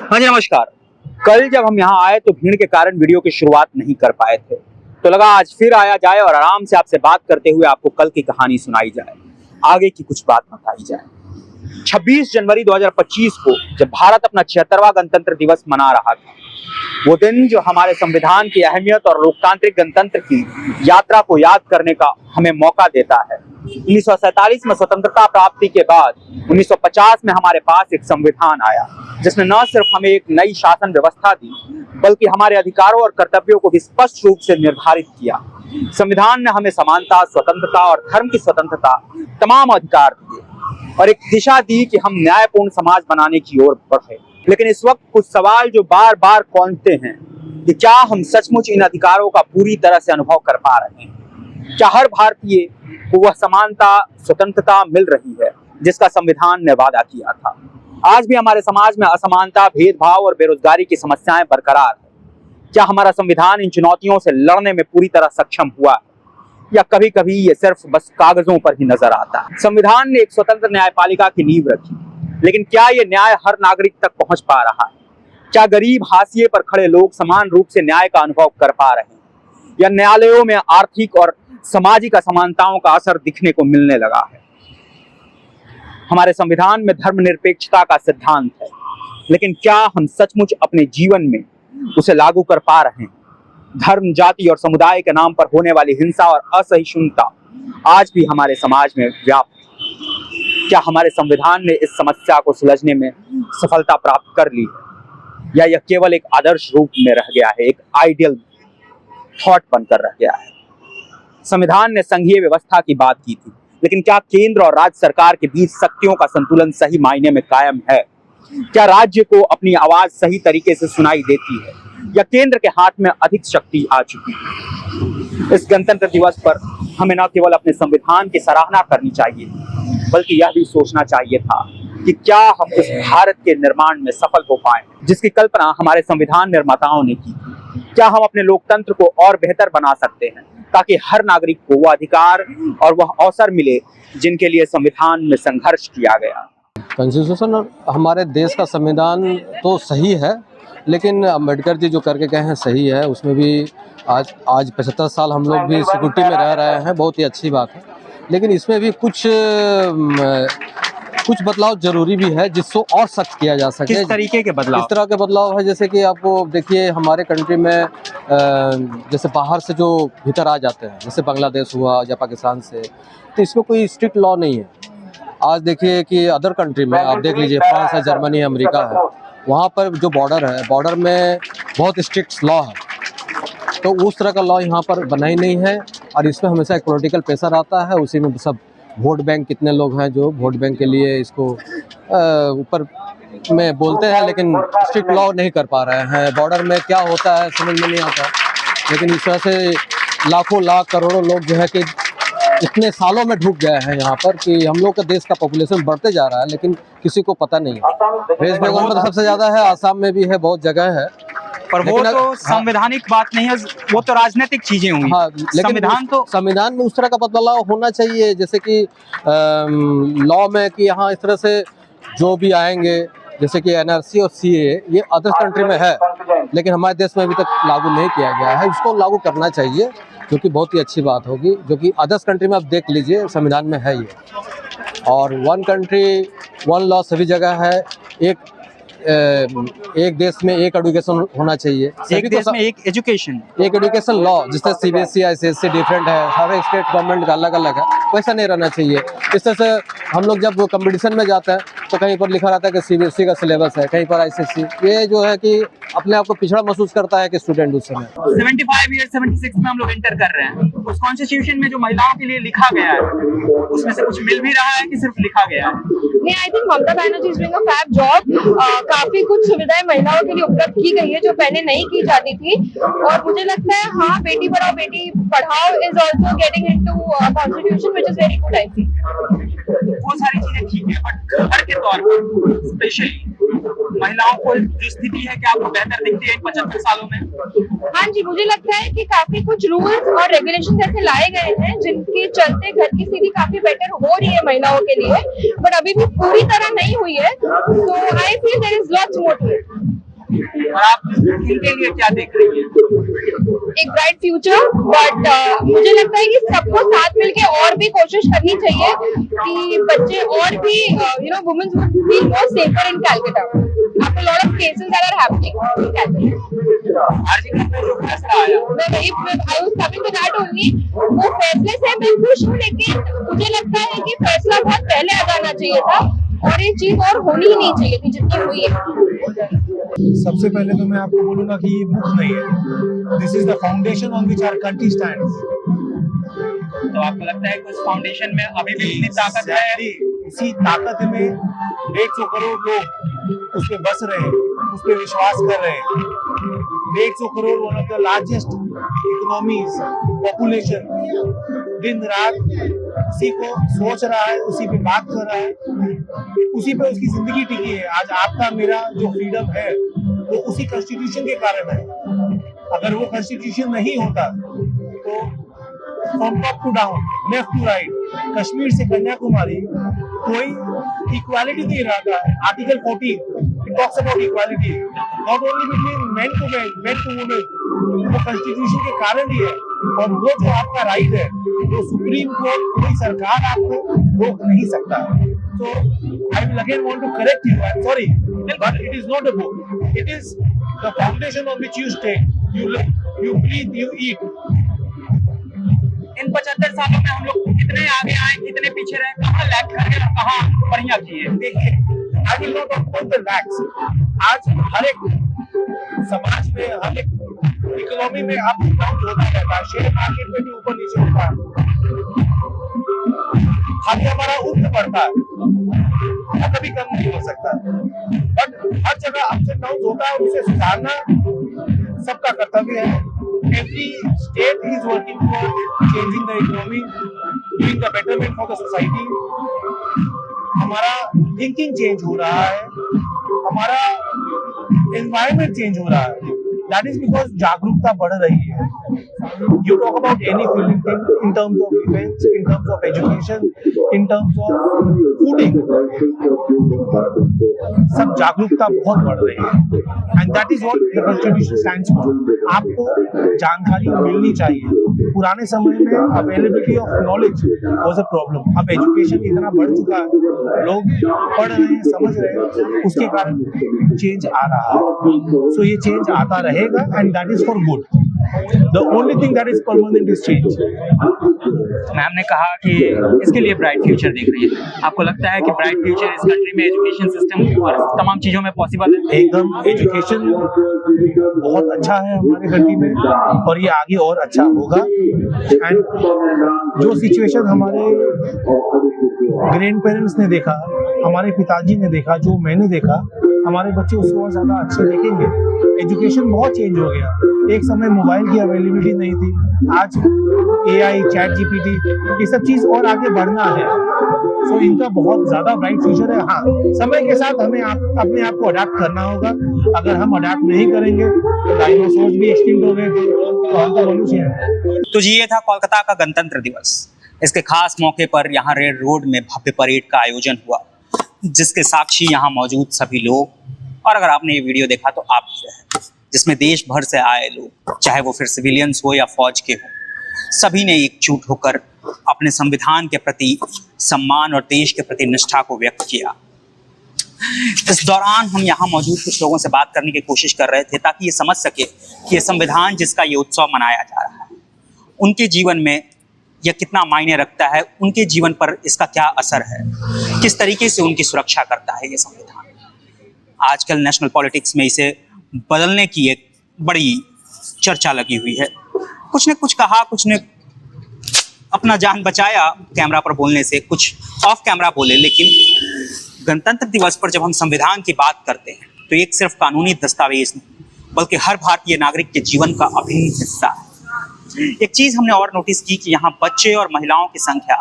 हाँ जी नमस्कार। कल जब हम यहाँ आए तो भीड़ के कारण वीडियो की शुरुआत नहीं कर पाए थे, तो लगा आज फिर आया जाए और आराम से आपसे बात करते हुए आपको कल की कहानी सुनाई जाए, आगे की कुछ बात बताई जाए। 26 जनवरी 2025 को जब भारत अपना 76वां गणतंत्र दिवस मना रहा था, वो दिन जो हमारे संविधान की अहमियत और लोकतांत्रिक गणतंत्र की यात्रा को याद करने का हमें मौका देता है। 1947 में स्वतंत्रता प्राप्ति के बाद 1950 में हमारे पास एक संविधान आया, जिसने न सिर्फ हमें एक नई शासन व्यवस्था दी, बल्कि हमारे अधिकारों और कर्तव्यों को भी स्पष्ट रूप से निर्धारित किया। संविधान ने हमें समानता, स्वतंत्रता और धर्म की स्वतंत्रता, तमाम अधिकार दिए और एक दिशा दी कि हम न्यायपूर्ण समाज बनाने की ओर बढ़े। लेकिन इस वक्त कुछ सवाल जो बार बार कौंधते हैं कि क्या हम सचमुच इन अधिकारों का पूरी तरह से अनुभव कर पा रहे हैं? क्या हर भारतीय को वह समानता, स्वतंत्रता मिल रही है जिसका संविधान ने वादा किया था? आज भी हमारे समाज में असमानता, भेदभाव और बेरोजगारी की समस्याएं बरकरार है। क्या हमारा संविधान इन चुनौतियों से लड़ने में पूरी तरह सक्षम हुआ है, या कभी कभी ये सिर्फ बस कागजों पर ही नजर आता है? संविधान ने एक स्वतंत्र न्यायपालिका की नींव रखी, लेकिन क्या ये न्याय हर नागरिक तक पहुंच पा रहा है? क्या गरीब, हाशिए पर खड़े लोग समान रूप से न्याय का अनुभव कर पा रहे हैं, या न्यायालयों में आर्थिक और सामाजिक असमानताओं का असर दिखने को मिलने लगा है? हमारे संविधान में धर्मनिरपेक्षता का सिद्धांत है, लेकिन क्या हम सचमुच अपने जीवन में उसे लागू कर पा रहे हैं? धर्म, जाति और समुदाय के नाम पर होने वाली हिंसा और असहिष्णुता आज भी हमारे समाज में व्याप्त है। क्या हमारे संविधान ने इस समस्या को सुलझने में सफलता प्राप्त कर ली है, या यह केवल एक आदर्श रूप में रह गया है, एक आइडियल थॉट बनकर रह गया है? संविधान ने संघीय व्यवस्था की बात की थी, लेकिन क्या केंद्र और राज्य सरकार के बीच शक्तियों का संतुलन सही मायने में कायम है? क्या राज्य को अपनी आवाज सही तरीके से सुनाई देती है, या केंद्र के हाथ में अधिक शक्ति आ चुकी है? इस गणतंत्र दिवस पर हमें न केवल अपने संविधान की सराहना करनी चाहिए, बल्कि यह भी सोचना चाहिए था कि क्या हम उस भारत के निर्माण में सफल हो पाए जिसकी कल्पना हमारे संविधान निर्माताओं ने की थी? क्या हम अपने लोकतंत्र को और बेहतर बना सकते हैं, ताकि हर नागरिक को वह अधिकार और वह अवसर मिले जिनके लिए संविधान में संघर्ष किया गया? कॉन्स्टिट्यूशन और हमारे देश का संविधान तो सही है, लेकिन अम्बेडकर जी जो करके गए हैं सही है। उसमें भी आज 75 साल हम लोग भी सिक्योरिटी में रह रहे हैं, बहुत ही अच्छी बात है। लेकिन इसमें भी कुछ बदलाव जरूरी भी है, जिसको और सख्त किया जा सके। किस तरीके के बदलाव? इस तरह के बदलाव है जैसे कि आपको देखिए हमारे कंट्री में जैसे बाहर से जो भीतर आ जाते हैं, जैसे बांग्लादेश हुआ या पाकिस्तान से, तो इसमें कोई स्ट्रिक्ट लॉ नहीं है। आज देखिए कि अदर कंट्री में आप देख लीजिए, फ्रांस है, जर्मनी है, अमेरिका है, वहाँ पर जो बॉर्डर है, बॉर्डर में बहुत स्ट्रिक्ट लॉ है। तो उस तरह का लॉ यहाँ पर बना ही नहीं है, और इसमें हमेशा एक पॉलिटिकल प्रेशर आता है। उसी में सब वोट बैंक, कितने लोग हैं जो वोट बैंक के लिए इसको ऊपर में बोलते हैं, लेकिन स्ट्रिक्ट लॉ नहीं कर पा रहे हैं। बॉर्डर में क्या होता है समझ में नहीं आता, लेकिन इस तरह से लाखों लाख करोड़ों लोग जो है कि इतने सालों में ढुक गए हैं यहाँ पर कि हम लोग का देश का पॉपुलेशन बढ़ते जा रहा है, लेकिन किसी को पता नहीं है। वेस्ट बंगाल में तो सबसे ज़्यादा है, आसाम में भी है, बहुत जगह है, पर वो तो संवैधानिक बात नहीं है, वो तो राजनीतिक चीजें हुई। हाँ, लेकिन संविधान में उस तरह का बदलाव होना चाहिए, जैसे कि लॉ में कि यहाँ इस तरह से जो भी आएंगे, जैसे कि एनआरसी और सीए, ये अदर कंट्री में है, लेकिन हमारे देश में अभी तक लागू नहीं किया गया है। इसको लागू करना चाहिए, जो कि बहुत ही अच्छी बात होगी, जो कि अदर्स कंट्री में आप देख लीजिए संविधान में है ये। और वन कंट्री वन लॉ सभी जगह है। एक देश में एक एजुकेशन होना चाहिए, एक देश में एक एजुकेशन लॉ, जिससे सीबीएसई, आईसीएसई डिफरेंट है, हर एक स्टेट गवर्नमेंट का अलग अलग है, वैसा नहीं रहना चाहिए। इस तरह से हम लोग जब कंपटीशन में जाते हैं तो कहीं पर लिखा रहता है कि सीबीएसई का सिलेबस है, कहीं पर आईसीएसई। ये जो है कि अपने आप को पिछड़ा महसूस करता है कि स्टूडेंट उस समय 75 ईयर 76 में हम लोग एंटर कर रहे हैं। उस कॉन्स्टिट्यूशन में जो महिलाओं के लिए लिखा गया है, उसमें से कुछ मिल भी रहा है कि सिर्फ लिखा गया है? नहीं, I think Mamata Banerjee is doing a fab job. काफी कुछ सुविधाएं महिलाओं के लिए उपलब्ध की गई है जो पहले नहीं की जाती थी, और मुझे लगता है हाँ, Beti Padhao Beti Padhao is also getting into constitution which is very good. I think वो सारी चीजें ठीक है, बट घर के तौर पर स्पेशली महिलाओं को जो स्थिति है क्या आपको बेहतर दिखती है इन 75 सालों में? हाँ जी, मुझे लगता है कि काफी कुछ रूल्स और रेगुलेशन ऐसे लाए गए हैं जिनके चलते घर की स्थिति काफी बेटर हो रही है महिलाओं के लिए, बट अभी भी पूरी तरह नहीं हुई है। तो I feel there is lots more to it. और आप इनके लिए क्या देख रही हैं? एक ब्राइट फ्यूचर, बट मुझे लगता है कि सबको साथ मिलके और भी कोशिश करनी चाहिए कि बच्चे और भी women would feel more safer in Calcutta after lot of cases that are happening in Calcutta. आज का जो फैसला आया I was coming to that only. वो फैसले से मैं खुश हूँ, लेकिन मुझे लगता है कि फैसला बहुत पहले आ जाना चाहिए था और ये चीज और होनी ही नहीं चाहिए थी जितनी हुई है। सबसे पहले तो मैं आपको बोलूंगा कि ये बुक नहीं है, this is the foundation on which our country stands. तो आपको लगता है कि उस फाउंडेशन में अभी भी इतनी ताकत है? इसी ताकत में 150 करोड़ लोग उस पर बस रहे हैं, उस पर विश्वास कर रहे हैं। 150 crore one of the largest economies, population दिन रात उसी को सोच रहा है, उसी पे बात कर रहा है, उसी पे उसकी जिंदगी टिकी है। आज आपका मेरा जो फ्रीडम है वो उसी कॉन्स्टिट्यूशन के कारण है। अगर वो कॉन्स्टिट्यूशन नहीं होता तो from top to down, left to right, Kashmir से कन्याकुमारी कोई इक्वालिटी नहीं रहा था। Article 14 it talks about equality not only between men to man, men to women. वो कॉन्स्टिट्यूशन के कारण ही है। और वो जो आपका राइट है वो सुप्रीम कोर्ट, कोई सरकार आपको रोक नहीं सकता। So I will again want to correct you. I'm sorry, but it is not a book. It is the foundation on which you stay. You live, you breathe, you eat. इन 75 सालों में हम लोग कितने आगे आए, कितने पीछे रहे, कहाँ लैग कर गए, कहाँ बढ़िया किए? देखिए, I will not talk about the lacks. आज हर एक समाज में, हर एक इकोनॉमी में अप डाउन होता रहता है। शेयर मार्केट में भी ऊपर नीचे होता है। खाली हमारा उम्र बढ़ता है, वो कभी कम नहीं हो सकता। बट हर जगह अप्स एंड डाउन होता है, उसे सुधारना सबका कर्तव्य है। Every state is working for changing the economy, doing the betterment for the society. हमारा थिंकिंग चेंज हो रहा है, हमारा एनवायरनमेंट चेंज हो रहा है। That is because जागरूकता बढ़ रही है। You talk about any field in terms of defense, in terms of education, in terms of fooding, सब जागरूकता बहुत बढ़ रही है। And that is what the Constitution stands for. आपको जानकारी मिलनी चाहिए। पुराने समय में availability of knowledge was a problem. अब एजुकेशन इतना बढ़ चुका है, लोग पढ़ रहे हैं, समझ रहे हैं, उसके कारण चेंज आ रहा है। सो ये चेंज आता रहेगा and that is for good. The only thing that is permanent is change. Ma'am ने कहा कि इसके लिए ब्राइट फ्यूचर देख रही है। आपको लगता है कि ब्राइट फ्यूचर इस कंट्री में एजुकेशन सिस्टम और तमाम चीज़ों में पॉसिबल है? एकदम, एजुकेशन बहुत अच्छा है हमारे कंट्री में और ये आगे और अच्छा होगा। एंड जो सिचुएशन हमारे ग्रैंड पेरेंट्स ने देखा, हमारे पिताजी ने देखा, जो मैंने देखा, हमारे बच्चे उसको और ज़्यादा अच्छे देखेंगे। एजुकेशन बहुत चेंज हो गया। एक समय मोबाइल की अवेलेबिलिटी नहीं थी, आज AI, चैट GPT, ये सब चीज़ और आगे बढ़ना है। सो इनका बहुत ज़्यादा ब्राइट फ्यूचर है। हाँ, समय के साथ हमें अपने आप को अडाप्ट करना होगा। अगर हम अडाप्ट नहीं करेंगे तो डायनासोर्स भी एक्सटिंक्ट हो गए थे, तो हम तो मनुष्य हैं। तो ये था कोलकाता का गणतंत्र दिवस। इसके खास मौके पर यहाँ रेड रोड में भव्य परेड का आयोजन हुआ, जिसके साक्षी यहाँ मौजूद सभी लोग, और अगर आपने ये वीडियो देखा तो आप भी रहे, जिसमें देश भर से आए लोग, चाहे वो फिर सिविलियंस हो या फौज के हो, सभी ने एकजुट होकर अपने संविधान के प्रति सम्मान और देश के प्रति निष्ठा को व्यक्त किया। इस दौरान हम यहाँ मौजूद कुछ लोगों से बात करने की कोशिश कर रहे थे ताकि ये समझ सके कि ये संविधान जिसका ये उत्सव मनाया जा रहा है, उनके जीवन में यह कितना मायने रखता है, उनके जीवन पर इसका क्या असर है, किस तरीके से उनकी सुरक्षा करता है ये संविधान। आजकल नेशनल पॉलिटिक्स में इसे बदलने की एक बड़ी चर्चा लगी हुई है। कुछ ने कुछ कहा, कुछ ने अपना जान बचाया कैमरा पर बोलने से, कुछ ऑफ कैमरा बोले, लेकिन गणतंत्र दिवस पर जब हम संविधान की बात करते हैं तो एक सिर्फ कानूनी दस्तावेज नहीं, बल्कि हर भारतीय नागरिक के जीवन का अभिन्न हिस्सा है। एक चीज हमने और नोटिस की कि यहाँ बच्चे और महिलाओं की संख्या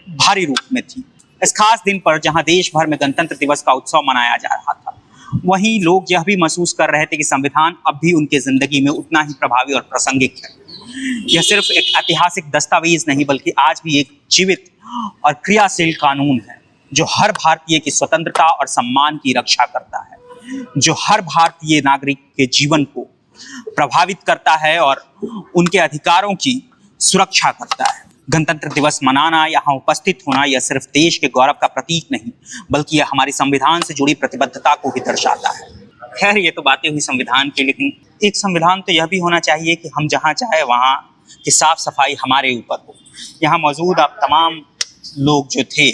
भारी रूप में थी। इस खास दिन पर जहाँ देश भर में गणतंत्र दिवस का उत्सव मनाया जा रहा था, वहीं लोग यह भी महसूस कर रहे थे कि संविधान अब भी उनके जिंदगी में उतना ही प्रभावी और प्रासंगिक है। यह सिर्फ एक ऐतिहासिक दस्तावेज नहीं बल्कि आज भी एक जीवित और क्रियाशील कानून है जो हर भारतीय की स्वतंत्रता और सम्मान की रक्षा करता है, जो हर भारतीय नागरिक के जीवन को प्रभावित करता है और उनके अधिकारों की सुरक्षा करता है। गणतंत्र दिवस मनाना, यहाँ उपस्थित होना, यह सिर्फ देश के गौरव का प्रतीक नहीं बल्कि यह हमारी संविधान से जुड़ी प्रतिबद्धता को भी दर्शाता है। खैर, ये तो बातें हुई संविधान की, लेकिन एक संविधान तो यह भी होना चाहिए कि हम जहाँ चाहे वहाँ की साफ सफाई हमारे ऊपर हो। यहाँ मौजूद आप तमाम लोग जो थे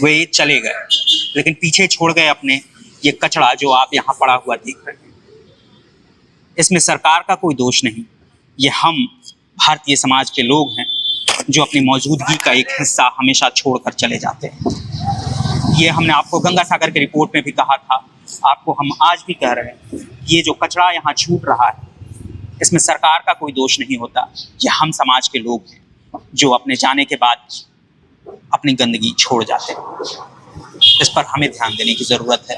वे चले गए, लेकिन पीछे छोड़ गए अपने ये कचरा जो आप यहाँ पड़ा हुआ देख रहे हैं। इसमें सरकार का कोई दोष नहीं, ये हम भारतीय समाज के लोग हैं जो अपनी मौजूदगी का एक हिस्सा हमेशा छोड़कर चले जाते हैं। ये हमने आपको गंगा सागर के रिपोर्ट में भी कहा था, आपको हम आज भी कह रहे हैं, ये जो कचरा यहाँ छूट रहा है इसमें सरकार का कोई दोष नहीं होता। ये हम समाज के लोग हैं जो अपने जाने के बाद अपनी गंदगी छोड़ जाते हैं। इस पर हमें ध्यान देने की ज़रूरत है।